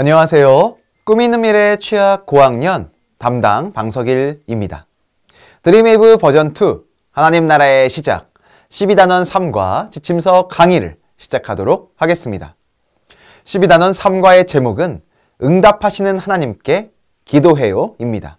안녕하세요. 꿈이 있는 미래 취학 고학년 담당 방석일입니다. 드림웨이브 버전 2 하나님 나라의 시작 12단원 3과 지침서 강의를 시작하도록 하겠습니다. 12단원 3과의 제목은 응답하시는 하나님께 기도해요 입니다.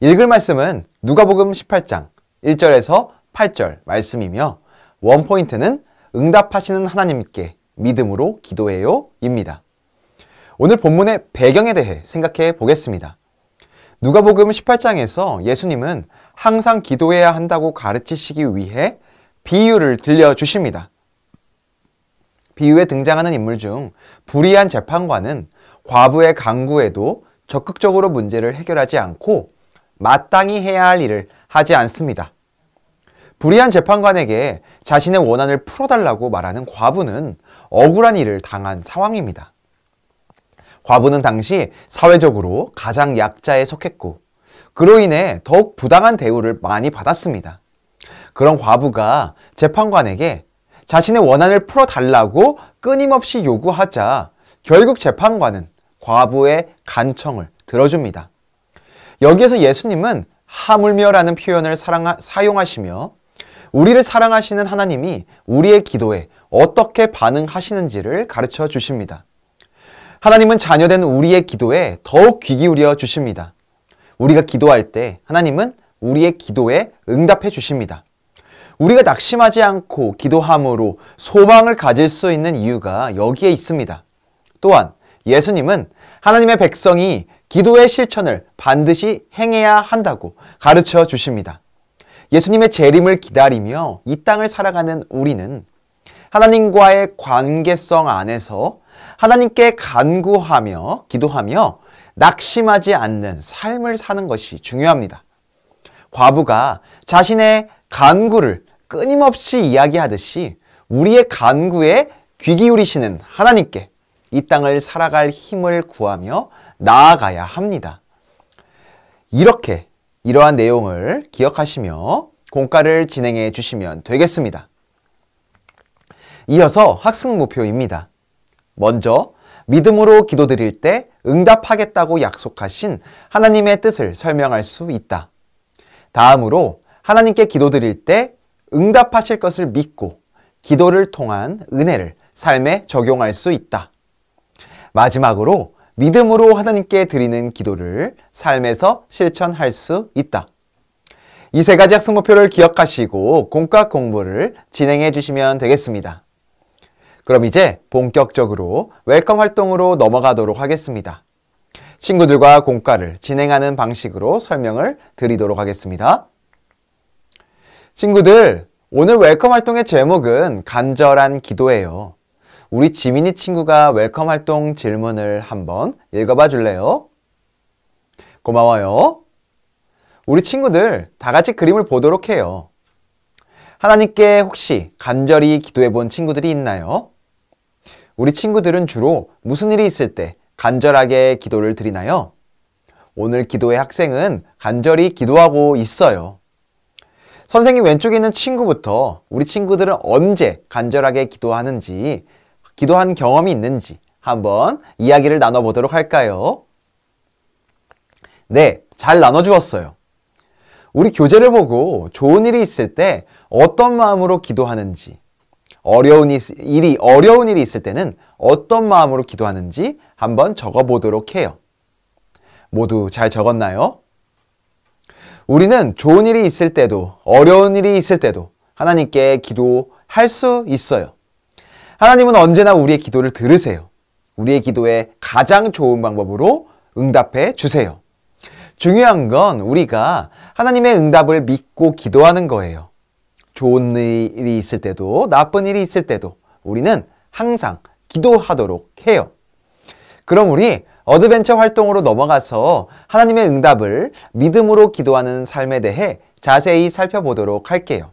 읽을 말씀은 누가복음 18장 1절에서 8절 말씀이며 원포인트는 응답하시는 하나님께 믿음으로 기도해요 입니다. 오늘 본문의 배경에 대해 생각해 보겠습니다. 누가복음 18장에서 예수님은 항상 기도해야 한다고 가르치시기 위해 비유를 들려주십니다. 비유에 등장하는 인물 중 불의한 재판관은 과부의 강구에도 적극적으로 문제를 해결하지 않고 마땅히 해야 할 일을 하지 않습니다. 불의한 재판관에게 자신의 원한을 풀어달라고 말하는 과부는 억울한 일을 당한 상황입니다. 과부는 당시 사회적으로 가장 약자에 속했고 그로 인해 더욱 부당한 대우를 많이 받았습니다. 그런 과부가 재판관에게 자신의 원한을 풀어달라고 끊임없이 요구하자 결국 재판관은 과부의 간청을 들어줍니다. 여기에서 예수님은 하물며라는 표현을 사용하시며 우리를 사랑하시는 하나님이 우리의 기도에 어떻게 반응하시는지를 가르쳐 주십니다. 하나님은 자녀된 우리의 기도에 더욱 귀 기울여 주십니다. 우리가 기도할 때 하나님은 우리의 기도에 응답해 주십니다. 우리가 낙심하지 않고 기도함으로 소망을 가질 수 있는 이유가 여기에 있습니다. 또한 예수님은 하나님의 백성이 기도의 실천을 반드시 행해야 한다고 가르쳐 주십니다. 예수님의 재림을 기다리며 이 땅을 살아가는 우리는 하나님과의 관계성 안에서 하나님께 간구하며 기도하며 낙심하지 않는 삶을 사는 것이 중요합니다. 과부가 자신의 간구를 끊임없이 이야기하듯이 우리의 간구에 귀 기울이시는 하나님께 이 땅을 살아갈 힘을 구하며 나아가야 합니다. 이러한 내용을 기억하시며 공과를 진행해 주시면 되겠습니다. 이어서 학습 목표입니다. 먼저 믿음으로 기도드릴 때 응답하겠다고 약속하신 하나님의 뜻을 설명할 수 있다. 다음으로 하나님께 기도드릴 때 응답하실 것을 믿고 기도를 통한 은혜를 삶에 적용할 수 있다. 마지막으로 믿음으로 하나님께 드리는 기도를 삶에서 실천할 수 있다. 이 세 가지 학습 목표를 기억하시고 공과 공부를 진행해 주시면 되겠습니다. 그럼 이제 본격적으로 웰컴 활동으로 넘어가도록 하겠습니다. 친구들과 공과를 진행하는 방식으로 설명을 드리도록 하겠습니다. 친구들, 오늘 웰컴 활동의 제목은 간절한 기도예요. 우리 지민이 친구가 웰컴 활동 질문을 한번 읽어봐 줄래요? 고마워요. 우리 친구들 다 같이 그림을 보도록 해요. 하나님께 혹시 간절히 기도해 본 친구들이 있나요? 우리 친구들은 주로 무슨 일이 있을 때 간절하게 기도를 드리나요? 오늘 기도의 학생은 간절히 기도하고 있어요. 선생님 왼쪽에 있는 친구부터 우리 친구들은 언제 간절하게 기도하는지, 기도한 경험이 있는지 한번 이야기를 나눠보도록 할까요? 네, 잘 나눠주었어요. 우리 교재를 보고 좋은 일이 있을 때 어떤 마음으로 기도하는지, 어려운 일이 있을 때는 어떤 마음으로 기도하는지 한번 적어보도록 해요. 모두 잘 적었나요? 우리는 좋은 일이 있을 때도 어려운 일이 있을 때도 하나님께 기도할 수 있어요. 하나님은 언제나 우리의 기도를 들으세요. 우리의 기도에 가장 좋은 방법으로 응답해 주세요. 중요한 건 우리가 하나님의 응답을 믿고 기도하는 거예요. 좋은 일이 있을 때도 나쁜 일이 있을 때도 우리는 항상 기도하도록 해요. 그럼 우리 어드벤처 활동으로 넘어가서 하나님의 응답을 믿음으로 기도하는 삶에 대해 자세히 살펴보도록 할게요.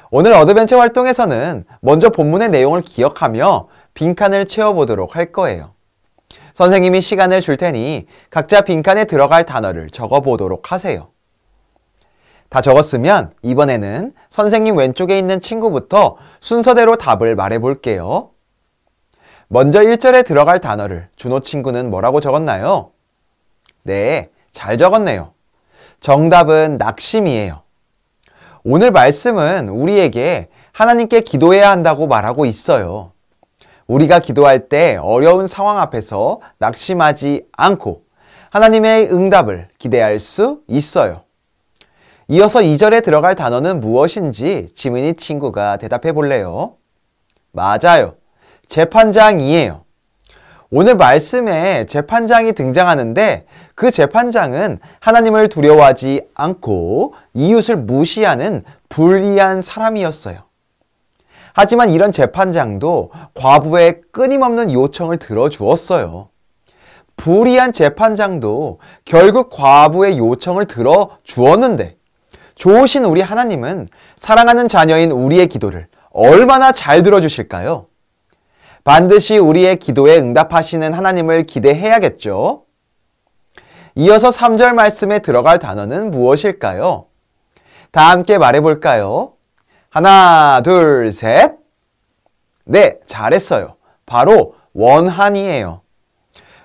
오늘 어드벤처 활동에서는 먼저 본문의 내용을 기억하며 빈칸을 채워보도록 할 거예요. 선생님이 시간을 줄 테니 각자 빈칸에 들어갈 단어를 적어보도록 하세요. 다 적었으면 이번에는 선생님 왼쪽에 있는 친구부터 순서대로 답을 말해 볼게요. 먼저 1절에 들어갈 단어를 준호 친구는 뭐라고 적었나요? 네, 잘 적었네요. 정답은 낙심이에요. 오늘 말씀은 우리에게 하나님께 기도해야 한다고 말하고 있어요. 우리가 기도할 때 어려운 상황 앞에서 낙심하지 않고 하나님의 응답을 기대할 수 있어요. 이어서 2절에 들어갈 단어는 무엇인지 지민이 친구가 대답해 볼래요? 맞아요. 재판장이에요. 오늘 말씀에 재판장이 등장하는데 그 재판장은 하나님을 두려워하지 않고 이웃을 무시하는 불의한 사람이었어요. 하지만 이런 재판장도 과부의 끊임없는 요청을 들어주었어요. 불의한 재판장도 결국 과부의 요청을 들어주었는데 좋으신 우리 하나님은 사랑하는 자녀인 우리의 기도를 얼마나 잘 들어주실까요? 반드시 우리의 기도에 응답하시는 하나님을 기대해야겠죠? 이어서 3절 말씀에 들어갈 단어는 무엇일까요? 다 함께 말해볼까요? 하나, 둘, 셋. 네, 잘했어요. 바로 원한이에요.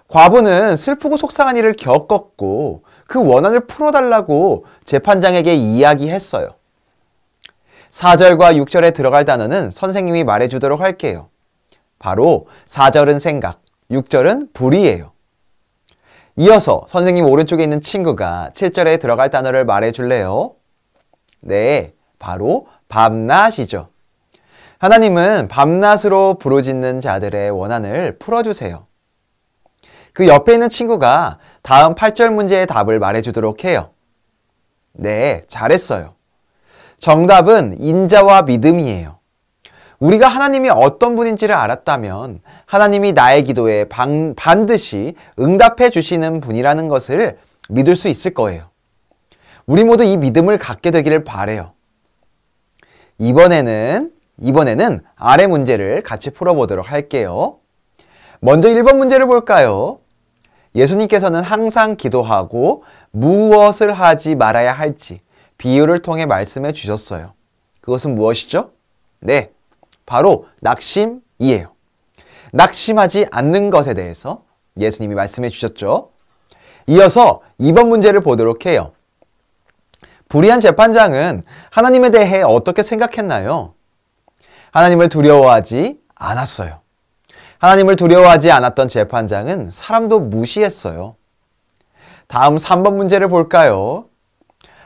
과부는 슬프고 속상한 일을 겪었고 그 원한을 풀어달라고 재판장에게 이야기했어요. 4절과 6절에 들어갈 단어는 선생님이 말해주도록 할게요. 바로 4절은 생각, 6절은 불의예요. 이어서 선생님 오른쪽에 있는 친구가 7절에 들어갈 단어를 말해줄래요? 네, 바로 밤낮이죠. 하나님은 밤낮으로 부르짖는 자들의 원한을 풀어주세요. 그 옆에 있는 친구가 다음 8절 문제의 답을 말해주도록 해요. 네, 잘했어요. 정답은 인자와 믿음이에요. 우리가 하나님이 어떤 분인지를 알았다면 하나님이 나의 기도에 반드시 응답해 주시는 분이라는 것을 믿을 수 있을 거예요. 우리 모두 이 믿음을 갖게 되기를 바라요. 이번에는 아래 문제를 같이 풀어보도록 할게요. 먼저 1번 문제를 볼까요? 예수님께서는 항상 기도하고 무엇을 하지 말아야 할지 비유를 통해 말씀해 주셨어요. 그것은 무엇이죠? 네, 바로 낙심이에요. 낙심하지 않는 것에 대해서 예수님이 말씀해 주셨죠. 이어서 2번 문제를 보도록 해요. 불의한 재판장은 하나님에 대해 어떻게 생각했나요? 하나님을 두려워하지 않았어요. 하나님을 두려워하지 않았던 재판장은 사람도 무시했어요. 다음 3번 문제를 볼까요?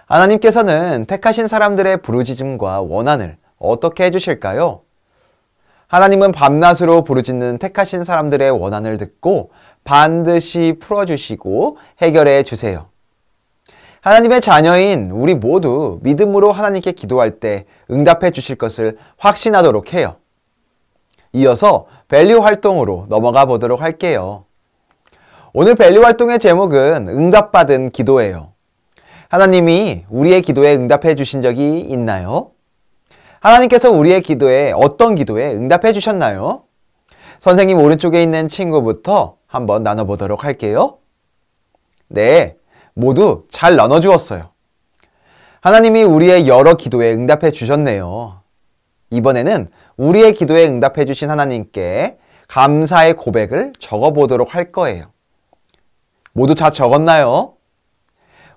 하나님께서는 택하신 사람들의 부르짖음과 원한을 어떻게 해주실까요? 하나님은 밤낮으로 부르짖는 택하신 사람들의 원한을 듣고 반드시 풀어주시고 해결해 주세요. 하나님의 자녀인 우리 모두 믿음으로 하나님께 기도할 때 응답해 주실 것을 확신하도록 해요. 이어서 밸류 활동으로 넘어가 보도록 할게요. 오늘 밸류 활동의 제목은 응답받은 기도예요. 하나님이 우리의 기도에 응답해 주신 적이 있나요? 하나님께서 우리의 기도에 어떤 기도에 응답해 주셨나요? 선생님 오른쪽에 있는 친구부터 한번 나눠보도록 할게요. 네, 모두 잘 나눠주었어요. 하나님이 우리의 여러 기도에 응답해 주셨네요. 이번에는 우리의 기도에 응답해 주신 하나님께 감사의 고백을 적어보도록 할 거예요. 모두 다 적었나요?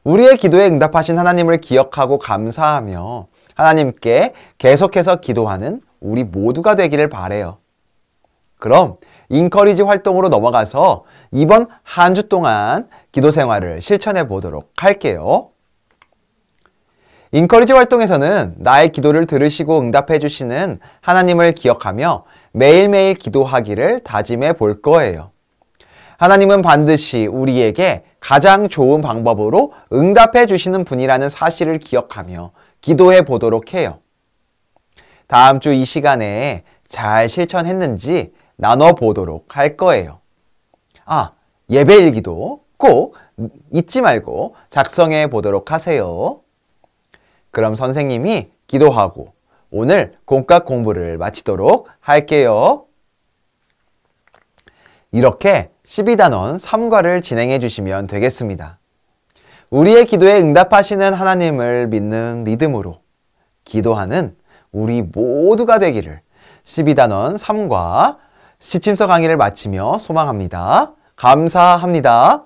우리의 기도에 응답하신 하나님을 기억하고 감사하며 하나님께 계속해서 기도하는 우리 모두가 되기를 바라요. 그럼 인커리지 활동으로 넘어가서 이번 한 주 동안 기도 생활을 실천해 보도록 할게요. 인커리지 활동에서는 나의 기도를 들으시고 응답해 주시는 하나님을 기억하며 매일매일 기도하기를 다짐해 볼 거예요. 하나님은 반드시 우리에게 가장 좋은 방법으로 응답해 주시는 분이라는 사실을 기억하며 기도해 보도록 해요. 다음 주 이 시간에 잘 실천했는지 나눠보도록 할 거예요. 예배일기도 꼭 잊지 말고 작성해 보도록 하세요. 그럼 선생님이 기도하고 오늘 공과 공부를 마치도록 할게요. 이렇게 12단원 3과를 진행해 주시면 되겠습니다. 우리의 기도에 응답하시는 하나님을 믿는 믿음으로 기도하는 우리 모두가 되기를 12단원 3과 시침서 강의를 마치며 소망합니다. 감사합니다.